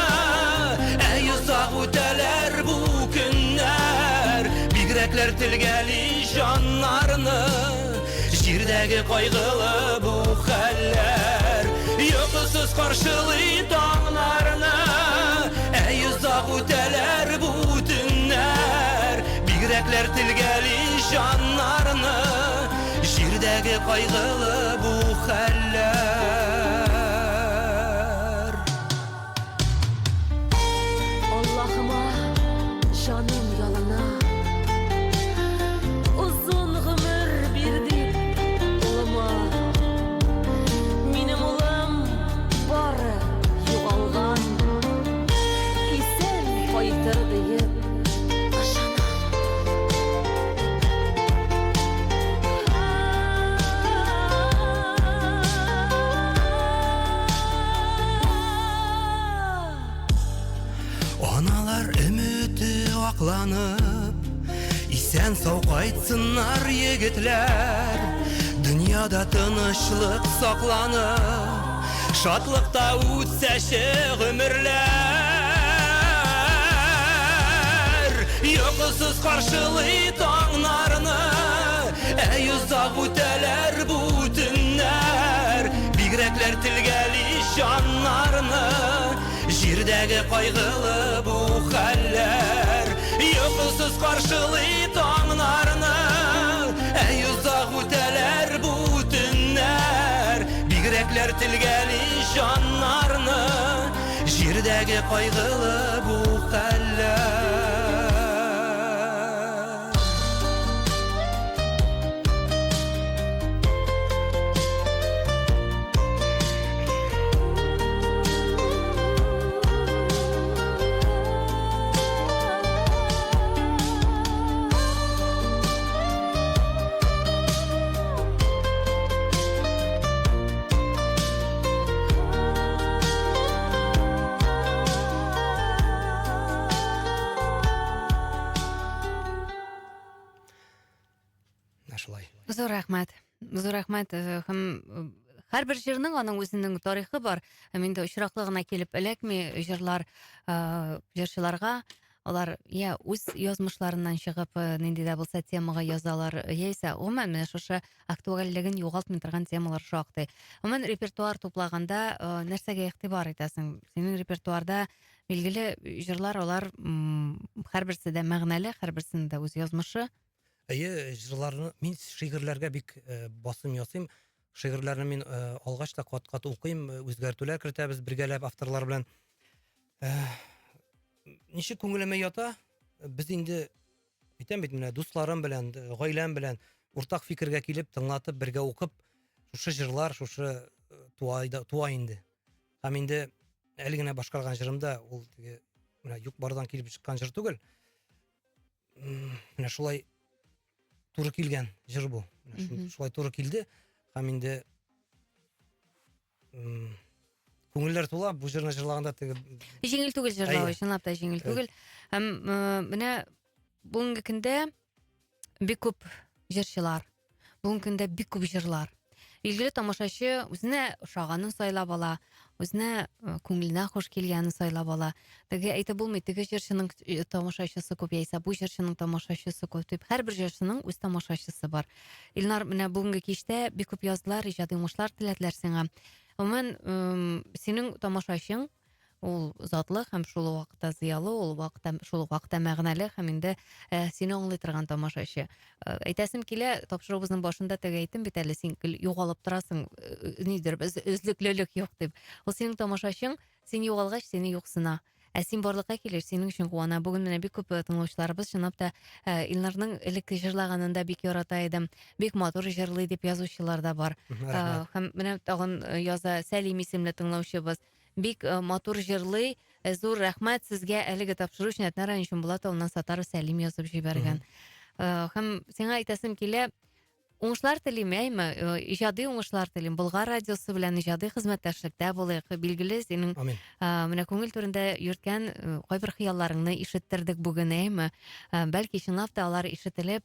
әй ұзақ үтәләр бу көннәр. Бигрәкләр телгәли җаннарны, җирдәге кайгылы бу хәлләр. Йокысыз каршылый таңнарны, әй ұзақ үтәләр бу төннәр. Бигрәкләр телгәли җаннарны, җирдәге кайгылы бу хәлләр.
Allah'ıma canım yalana, uzun ömür birdir uluma. Minim ulum bari yo'g'olgan, isen qaytır deyip
Аналар үміті акланып, исән сау кайтсыннар егетләр. Дөньяда тынычлык сакланып, шатлыкта үтсәче гомерләр. Йокысыз каршылый таңнарны, әй ұзақ үтәләр бу төннәр. Бигрәкләр телгәли җаннарны, җирдәге кайгылы бу хәлләр. Йокысыз каршылый таңнарны, әй ұзақ үтәләр бу төннәр. Бигрәкләр телгәли җаннарны, җирдәге кайгылы бу хәлләр.
Зур рәхмәт. Зур рәхмәт. Һәм һәрбер җирнең аның үзенең тарихы бар. Һәм инде очраклы гына килеп эләкми җырлар җырчыларга. Алар я үз язмышларыннан чыгып, нинди дә булса темага язалар, яисә гомумән менә шушы актуальлеген югалтмый торган темалар шактый. Гомумән репертуар туплаганда нәрсәгә игътибар итәсең? Синең репертуарда билгеле җырлар, алар һәрберсе дә мәгънәле, һәрберсендә үз язмышы.
Әйе, җырларны мин шигырьләргә бик басым ясыйм. Шигырьләрне мин алгач та кат-кат укыйм, үзгәртүләр кертәбез бергәләп авторлар белән. Ничек күңелемә ята? Без инде битәм бит менә дусларым белән, гаиләм белән уртак фикергә килеп, тыңлатып, бергә укып, шушы җырлар, шушы туа инде. Һәм инде әле генә башкарган җырымда ул теге менә юк бардан килеп чыккан җыр түгел. Менә шулай туры килгән җыр бу. Шулай туры килде. Һәм инде күңелләр тула бу җырны җырлаганда теге
Җиңел түгел җырлау, чынлап та җиңел түгел. Һәм менә бүгенге көндә бик күп җырчылар, бүгенге көндә бик күп җырлар. Билгеле тамашачы үзенә ошаганын сайлап ала, үзенә күңеленә хош килгәнен сайлап ала. Теге әйтеп булмый, теге җырчының тамашачысы күп яисә бу җырчының тамашачысы күп дип, һәрбер җырчының үз тамашачысы бар. Илнар, менә бүгенге кичтә бик күп язлар, иҗади уңышлар теләделәр сиңа. Гомумән, синең тамашачың ул затлы һәм шул ук вакытта зыялы, шул ук вакытта мәгънәле һәм инде сине аңлый торган тамашачы. Әйтәсем килә, тапшыруыбызның башында теге әйттем бит әле, син югалып торасың, нидер без өзлеклелек юк дип. Ул синең тамашачың, син югалгач сине юксына. Син барлыкка килеш, синең өчен куана. Бүген менә бик күп тыңлаучыларыбыз чынлап та Илнарның элек җырлаганында бик ярата идем. Бик матур җырлый дип язучылар да бар. Һәм менә тагын яза Сәлим исемле тыңлаучыбыз. Бик матур җырлый. Зур рәхмәт сезгә әлеге тапшыру өчен Әтнә Шумбулат Булатовның Сатары Сәлим язып җибәргән. Һәм сиңа әйтәсем килә, уңышлар телим, иҗади уңышлар телим. Болгар радиосы белән иҗади хезмәттәшлектә булыйк. Билгеле, синең менә күңел түрендә йөрткән кайбер хыялларыңны ишеттердек бүген, бәлки чынлап та алар ишетелеп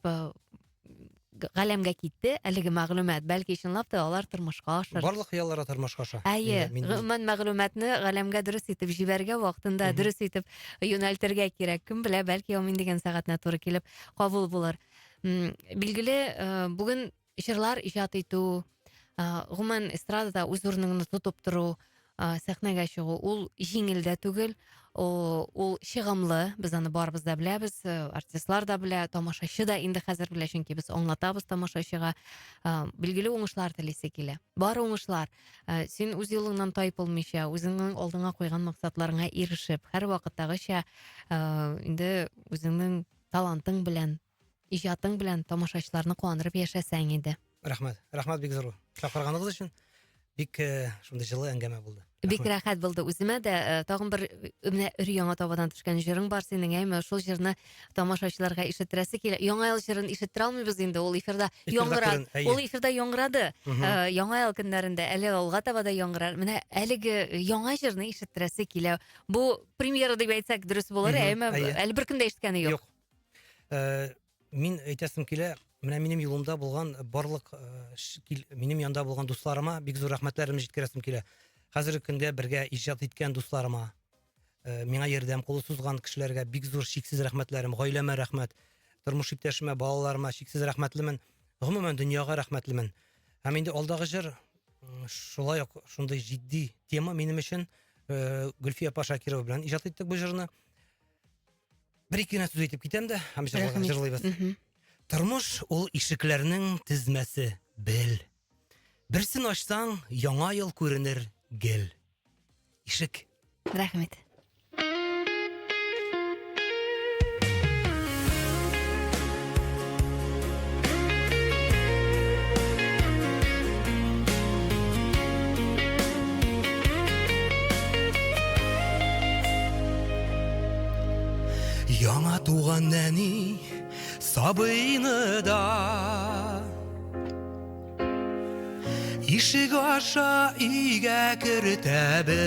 галәмгә китте, әлеге мәгълүмат, бәлки чынлап та алар тормышка ашыр.
Барлык хыяллар тормышка аша.
Гомумән мәгълүматны галәмгә дөрес итеп җибәргә вакытында, дөрес итеп юнәлтергә кирәк. Кем белә, бәлки ул мин дигән сәгатьне туры килеп кабул булыр. Билгеле, бүген җырлар иҗат итү, гомумән эстрадада үз урыныңны тотып тору, сәхнәгә чыгу, ул җиңел дә түгел, ул чыгымлы, без аны барыбыз да беләбез, артистлар да белә, тамашачы да инде хәзер белә, чөнки без аңлатабыз тамашачыга. Билгеле уңышлар телисе килә. Бар уңышлар. Син үз юлыңнан тайпылмыйча, үзеңнең алдыңа куйган максатларыңа ирешеп, һәр вакыттагыча инде үзеңнең талантың белән, иҗатың белән тамашачыларны куандырып яшәсәң иде.
Рәхмәт бик зур. Чакырганыгыз өчен бик шундый җылы әңгәмә булды.
Бик рәхәт булды. Үземә дә тагын бер менә өр-яңа табадан төшкән җырың бар синең, шул җырны тамашачыларга ишеттерәсе килә. Яңа ел җырын ишеттер алмыйбыз инде, ул эфирда яңгырады. Ул эфирда яңгырады. Яңа ел көннәрендә әле алга таба да яңгырар. Менә әлеге яңа җырны ишеттерәсе килә. Бу премьера дип әйтсәк дөрес булыр, әле бер көндә ишеткәне юк.
Мин әйтәсем килә, менә минем юлымда булган барлык минем янда булган дусларыма бик зур рәхмәтләремне җиткерәсем килә. Хәзерге көндә бергә иҗат иткән дусларыма, миңа ярдәм кулы сузган кешеләргә бик зур чиксез рәхмәтләрем, гаиләмә рәхмәт, тормыш иптәшемә, балаларыма чиксез рәхмәтлемен, гомумән дөньяга рәхмәтлемен. Һәм инде алдагы җыр шулай ук шундый җитди тема минем өчен. Гөлфия апа Шакирова белән иҗат иттек бу җырны. Бер-ике генә сүз әйтеп китәм дә, һәм җырлыйбыз. Тормыш ул ишекләрнең тезмәсе, бел. Берсен ачсаң, яңа ел күренер гел. Ишек.
Рәхмәт.
Яңа туган нәни сабыйны да ишек аша өйгә кертәбез.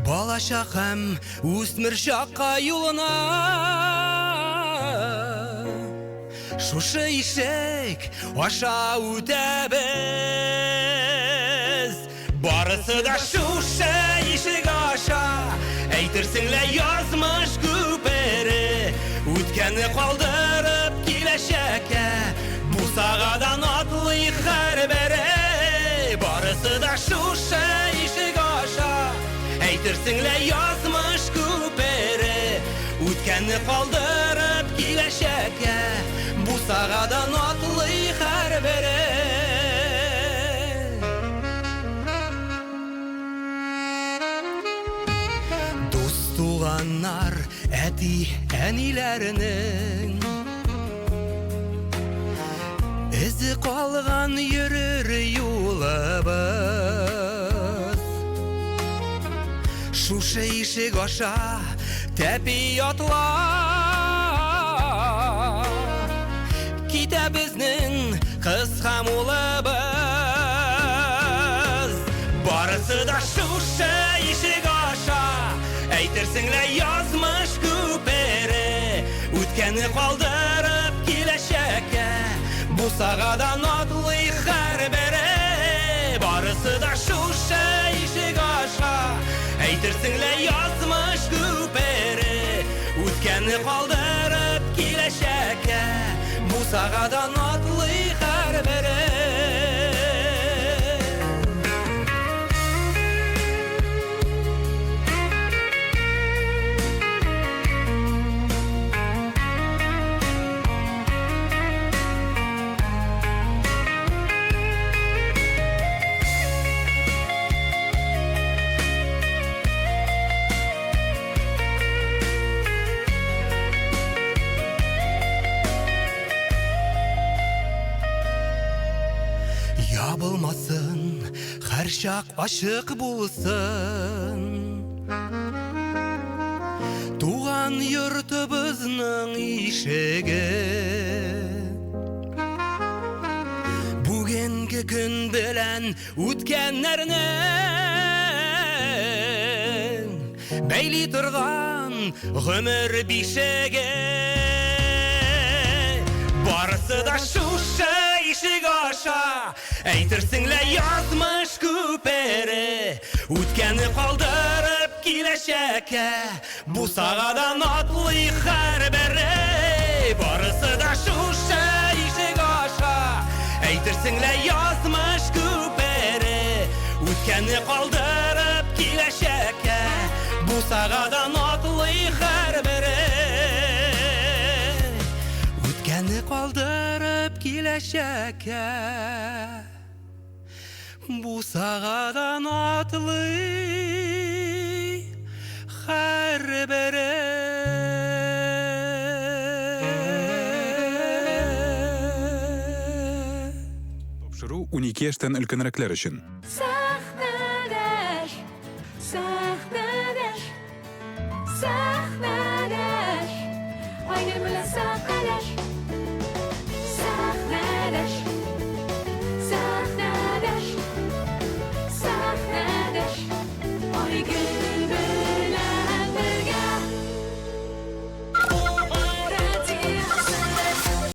Балачак һәм үсмер чакка юлына шушы ишек аша үтәбез. Барысы да шушы ишек аша әйтерсеңлә язмыш күпере, үткәнне калдырып киләчәккә бусагадан атлый һәрбере. Барысы да шушы ишек аша әйтерсеңлә язмыш күпере, үткәнне калдырып киләчәккә бусагадан атлый һәрбере. Туганнар, әти, әниләренең эзе калган йөрер юлыбыз. Шушы ишек аша тәпи атла китә безнең кыз һәм улыбыз. Барысы да шушы ишек аша әйтерсеңлә язмыш күпере, үткәнне калдырып киләчәккә бусагадан атлый һәрбере. Барысы да шушы ишек аша әйтерсеңлә язмыш күпере, үткәнне калдырып киләчәккә бусагадан атлый һәрбере. жабылмасын, һәр шақ ашық булсын. Туған йортыбызның ишеге бүгенге күн белән үткәннәрнең бәйли торган гомер бишеге. Барысы да шушы ишек аша әйтерсеңлә язмыш күпере, үткәнне калдырып киләчәккә бусагадан атлый һәрбере. Барысы да шушы ишек аша әйтерсеңлә язмыш күпере, үткәнне калдырып киләчәккә бусагадан атлый һәрбере. Үткәнне калдырып киләчәккә бусагадан атлый һәрбере.
Тапшыру уникештен өлкәнрәкләр өчен.